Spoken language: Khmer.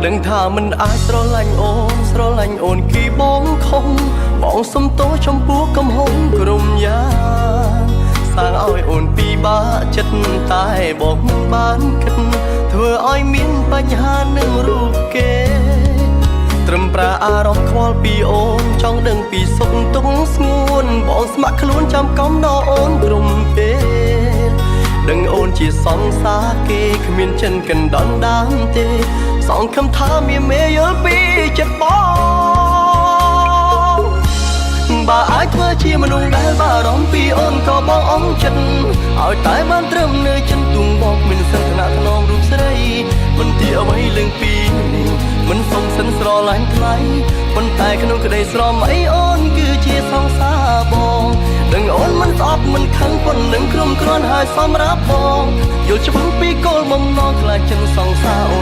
ដឹងថាមិនអាចស្រឡាញ់អូនគីបងខំបងសុំទោសចំពោះកំហុសក្រុមយ៉ាងសាងឲ្យអូនពីបាក់ចិត្តតែបងមិនបានគិតធ្វើឲ្យមានបញ្ហានឹងរូបគេត្រឹមប្រាអារម្មណ៍ខ្វល់ពីអូនចង់ដឹងពីសុខទុក្ខស្ងួនបងស្ម័គ្រខ្លួនចាំកំដរអូនក្រុមគេដឹងអូនជាសង្សារគេគ្មានចិនកណ្ដន់ដាមទេសងខំថាមានមេយល់ពីចិត្តបងបើអាចធ្វើជាមនុស្សដែលបារម្ភពីអូនក៏បងអង់ចិត្តឲ្យតែបានត្រឹមនៅចិនទុំបងមិនសិនថ្នាក់ថ្នមរូបស្រីមិនទីអ្វីលើងពីនេះមិនសុំសិនស្រឡាញ់ថ្លៃប៉ុន្តែក្នុងក្តីស្រមអីអូនគឺជាសង្សារបងដឹងអូនមិនស្អប់មិនខឹងប៉ុននឹងក្រុមគ្រាន់ហើយសម្រាប់បងយល់ច្បាស់ពីគោលបំណងខ្លាចចិនសង្សារអូ